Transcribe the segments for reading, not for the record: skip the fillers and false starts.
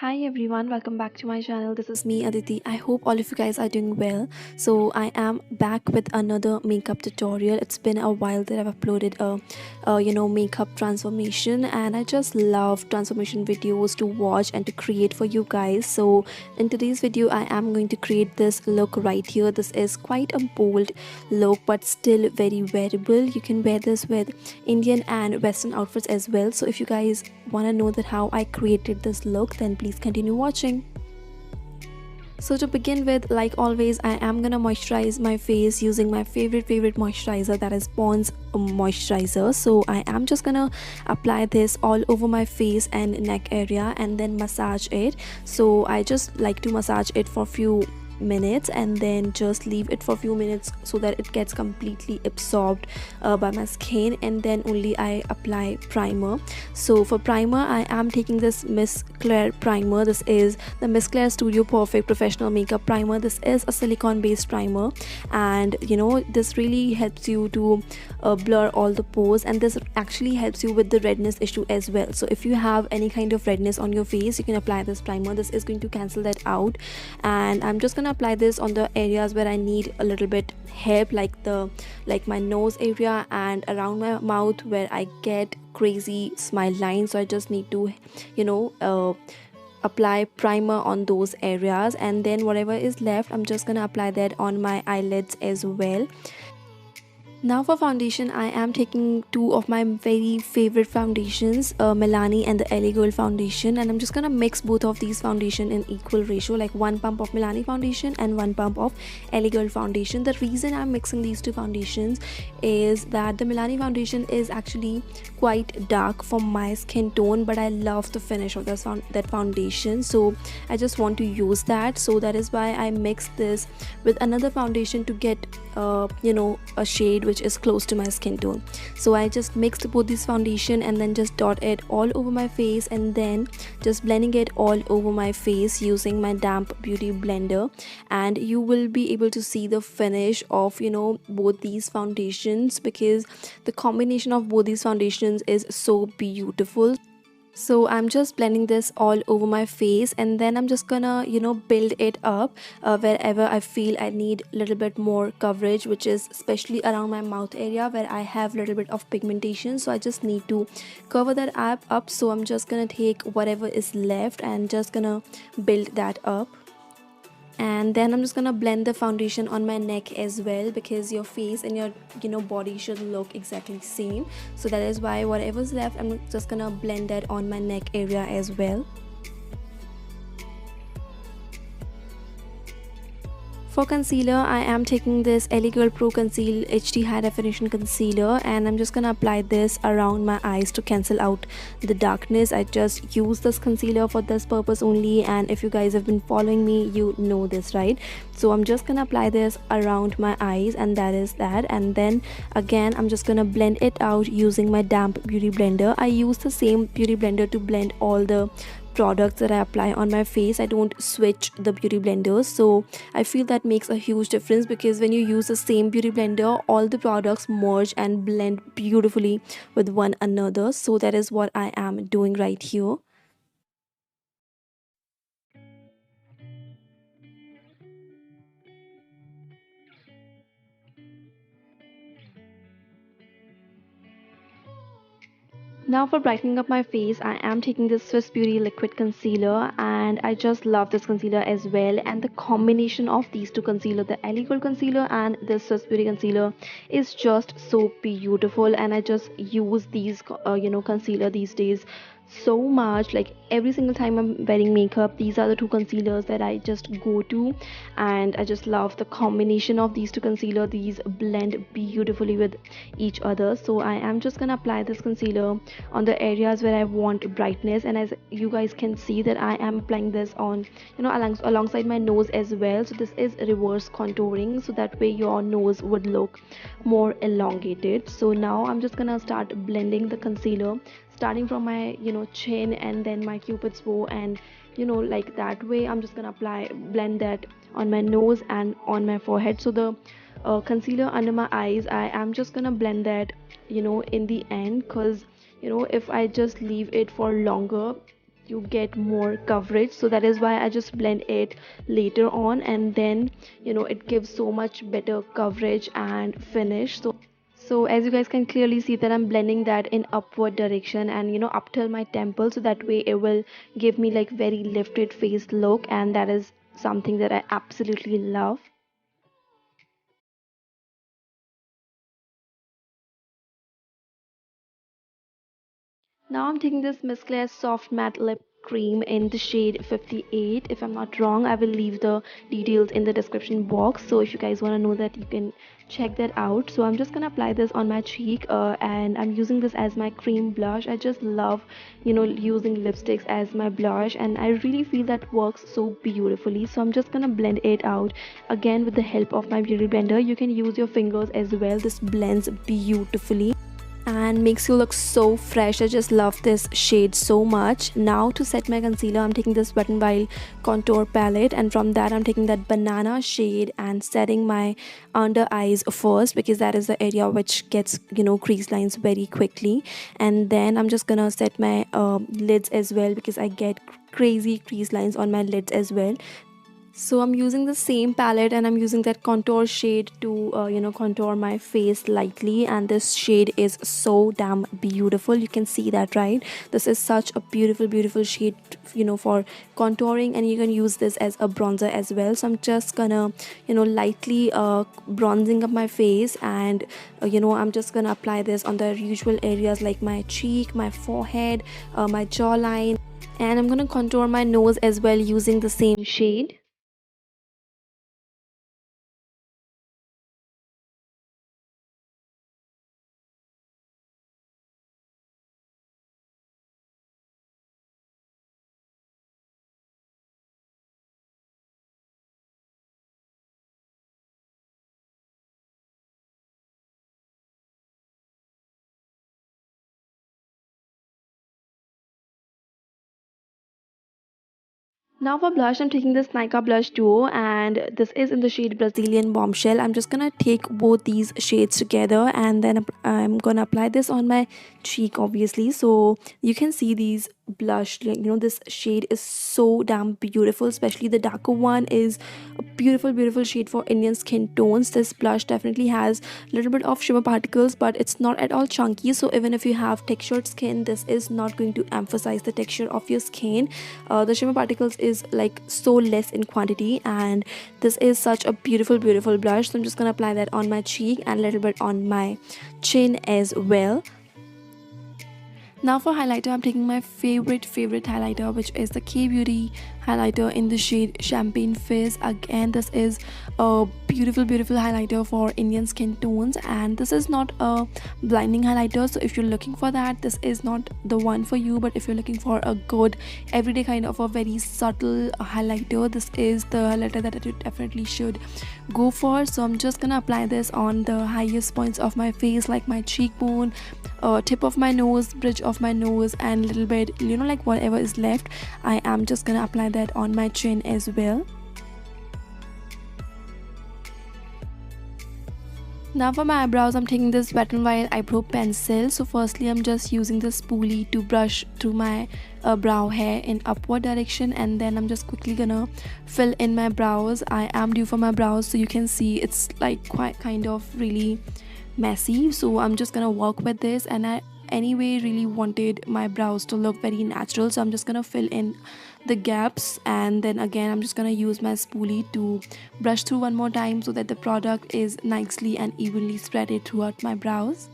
Hi everyone, welcome back to my channel. This is me Aditi. I hope all of you guys are doing well. So I am back with another makeup tutorial. It's been a while that I've uploaded a makeup transformation, and I just love transformation videos to watch and to create for you guys. So in today's video I am going to create this look right here. This is quite a bold look but still very wearable. You can wear this with Indian and Western outfits as well. So if you guys want to know that how I created this look, then please continue watching. So to begin with, like always, I am gonna moisturize my face using my favorite moisturizer, that is Pond's moisturizer. So I am just gonna apply this all over my face and neck area and then massage it. So I just like to massage it for a few minutes and then just leave it for a few minutes so that it gets completely absorbed by my skin, and then only I apply primer. So for primer I am taking this Miss Clair primer. This is the Miss Clair Studio Perfect Professional Makeup Primer. This is a silicone based primer, and this really helps you to blur all the pores, and this actually helps you with the redness issue as well. So if you have any kind of redness on your face, you can apply this primer. This is going to cancel that out, and I'm just gonna apply this on the areas where I need a little bit help, like my nose area and around my mouth where I get crazy smile lines. So I just need to apply primer on those areas, and then whatever is left I'm just gonna apply that on my eyelids as well. Now for foundation, I am taking two of my very favorite foundations, Milani and the LA Girl foundation, and I'm just gonna mix both of these foundation in equal ratio, like one pump of Milani foundation and one pump of LA Girl foundation. The reason I'm mixing these two foundations is that the Milani foundation is actually quite dark for my skin tone, but I love the finish of that foundation, so I just want to use that. So that is why I mix this with another foundation to get a shade which is close to my skin tone. So I just mixed both this foundation and then just dot it all over my face, and then just blending it all over my face using my damp beauty blender, and you will be able to see the finish of both these foundations, because the combination of both these foundations is so beautiful. So I'm just blending this all over my face, and then I'm just gonna build it up wherever I feel I need a little bit more coverage, which is especially around my mouth area where I have a little bit of pigmentation. So I just need to cover that up. So I'm just gonna take whatever is left and just gonna build that up, and then I'm just gonna blend the foundation on my neck as well, because your face and your body should look exactly same. So that is why whatever's left I'm just gonna blend that on my neck area as well. For concealer, I am taking this LA Girl Pro Conceal HD High Definition Concealer, and I'm just gonna apply this around my eyes to cancel out the darkness. I just use this concealer for this purpose only, and if you guys have been following me, you know this, right? So I'm just gonna apply this around my eyes, and that is that. And then again I'm just gonna blend it out using my damp beauty blender. I use the same beauty blender to blend all the products that I apply on my face. I don't switch the beauty blenders, so I feel that makes a huge difference, because when you use the same beauty blender, all the products merge and blend beautifully with one another. So that is what I am doing right here. Now for brightening up my face, I am taking this Swiss Beauty liquid concealer, and I just love this concealer as well. And the combination of these two concealer, the Ellie Gold concealer and the Swiss Beauty concealer, is just so beautiful. And I just use these concealer these days so much. Like every single time I'm wearing makeup, these are the two concealers that I just go to, and I just love the combination of these two concealer. These blend beautifully with each other. So I am just gonna apply this concealer on the areas where I want brightness, and as you guys can see that I am applying this on alongside my nose as well. So this is reverse contouring, so that way your nose would look more elongated. So now I'm just gonna start blending the concealer, starting from my chin and then my cupid's bow, and like that way I'm just gonna blend that on my nose and on my forehead. So the concealer under my eyes, I am just gonna blend that in the end, because if I just leave it for longer, you get more coverage. So that is why I just blend it later on, and then it gives so much better coverage and finish. So as you guys can clearly see that I'm blending that in upward direction and up till my temple, so that way it will give me like very lifted face look, and that is something that I absolutely love. Now I'm taking this Miss Clair Soft Matte Lip Cream in the shade 58. If I'm not wrong, I will leave the details in the description box. So if you guys want to know that, you can check that out. So I'm just gonna apply this on my cheek, and I'm using this as my cream blush. I just love, using lipsticks as my blush, and I really feel that works so beautifully. So I'm just gonna blend it out again with the help of my beauty blender. You can use your fingers as well. This blends beautifully and makes you look so fresh. I just love this shade so much. Now to set my concealer, I'm taking this Wet n Wild contour palette, and from that I'm taking that banana shade and setting my under eyes first, because that is the area which gets crease lines very quickly. And then I'm just gonna set my lids as well, because I get crazy crease lines on my lids as well. So I'm using the same palette, and I'm using that contour shade to contour my face lightly, and this shade is so damn beautiful. You can see that, right? This is such a beautiful shade, for contouring, and you can use this as a bronzer as well. So I'm just gonna lightly bronzing up my face, and I'm just gonna apply this on the usual areas like my cheek, my forehead, my jawline, and I'm gonna contour my nose as well using the same shade. Now for blush, I'm taking this Nykaa blush duo, and this is in the shade Brazilian Bombshell. I'm just gonna take both these shades together, and then I'm gonna apply this on my cheek, obviously. So you can see these blush, like, this shade is so damn beautiful. Especially the darker one is a beautiful shade for Indian skin tones. This blush definitely has a little bit of shimmer particles, but it's not at all chunky. So even if you have textured skin, this is not going to emphasize the texture of your skin. The shimmer particles is like so less in quantity, and this is such a beautiful blush. So I'm just gonna apply that on my cheek and a little bit on my chin as well. Now for highlighter, I'm taking my favorite highlighter, which is the K Beauty highlighter in the shade Champagne Fizz. Again, this is a beautiful highlighter for Indian skin tones, and this is not a blinding highlighter. So if you're looking for that, this is not the one for you. But if you're looking for a good everyday kind of a very subtle highlighter, this is the highlighter that you definitely should go for. So I'm just gonna apply this on the highest points of my face, like my cheekbone, tip of my nose, bridge of my nose, and a little bit, like whatever is left. I am just gonna apply that on my chin as well. Now for my eyebrows, I'm taking this Wet n Wild eyebrow pencil. So firstly, I'm just using the spoolie to brush through my brow hair in upward direction, and then I'm just quickly gonna fill in my brows. I am due for my brows, so you can see it's like quite kind of really messy. So I'm just gonna work with this, and I anyway really wanted my brows to look very natural, so I'm just gonna fill in the gaps, and then again I'm just gonna use my spoolie to brush through one more time, so that the product is nicely and evenly spreaded throughout my brows.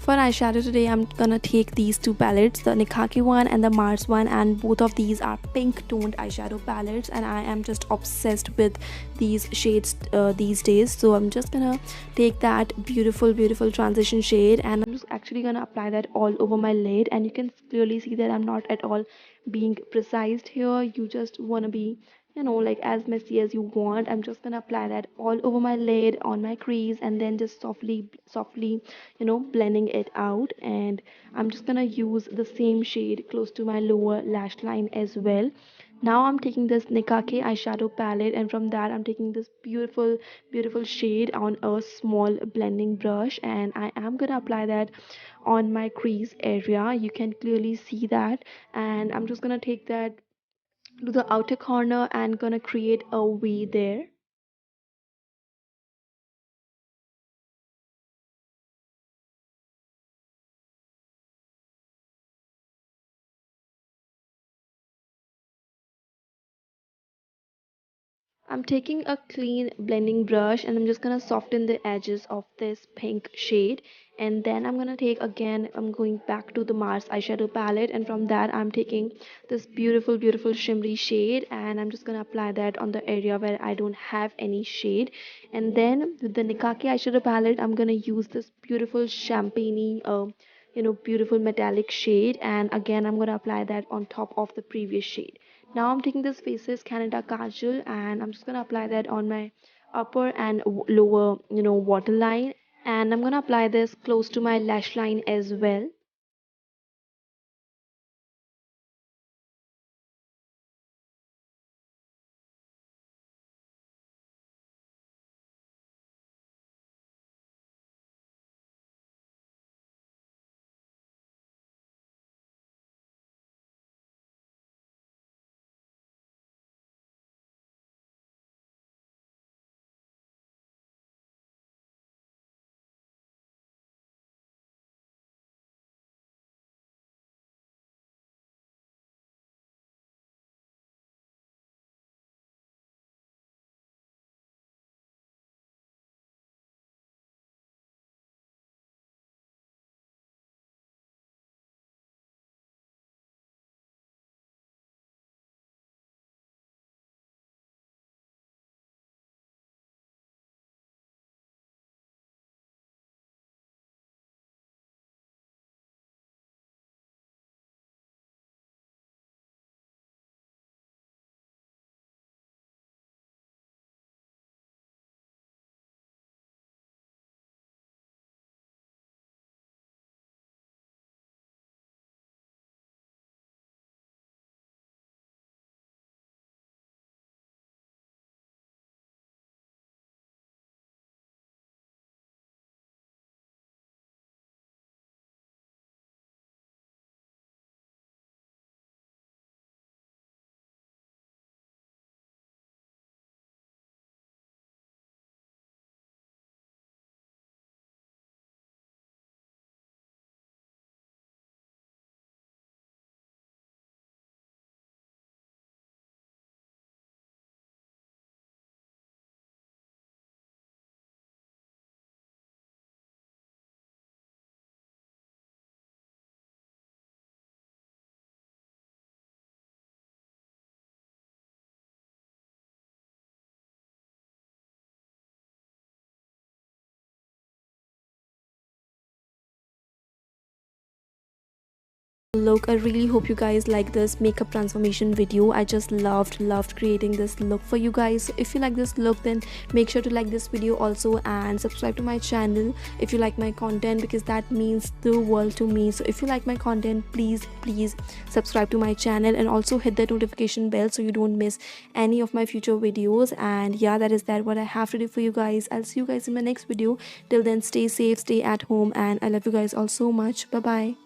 For eyeshadow today, I'm gonna take these two palettes, the Nicka one and the Mars one, and both of these are pink toned eyeshadow palettes, and I am just obsessed with these shades these days. So I'm just gonna take that beautiful transition shade, and I'm just actually gonna apply that all over my lid, and you can clearly see that I'm not at all being precise here. You just wanna be like as messy as you want. I'm just gonna apply that all over my lid, on my crease, and then just softly blending it out. And I'm just gonna use the same shade close to my lower lash line as well. Now I'm taking this Nicka eyeshadow palette, and from that I'm taking this beautiful shade on a small blending brush, and I am gonna apply that on my crease area. You can clearly see that, and I'm just gonna take that to the outer corner and gonna create a V there. I'm taking a clean blending brush and I'm just gonna soften the edges of this pink shade, and then I'm gonna take again, I'm going back to the Mars eyeshadow palette, and from that I'm taking this beautiful shimmery shade, and I'm just gonna apply that on the area where I don't have any shade. And then with the Nicka eyeshadow palette I'm gonna use this beautiful champagne beautiful metallic shade, and again I'm gonna apply that on top of the previous shade. Now I'm taking this Faces Canada Kajal, and I'm just gonna apply that on my upper and lower, waterline, and I'm gonna apply this close to my lash line as well. Look, I really hope you guys like this makeup transformation video. I just loved creating this look for you guys. So if you like this look, then make sure to like this video also and subscribe to my channel if you like my content, because that means the world to me. So if you like my content, please subscribe to my channel and also hit that notification bell so you don't miss any of my future videos. And yeah, that is what I have to do for you guys. I'll see you guys in my next video. Till then, stay safe, stay at home, and I love you guys all so much. Bye bye.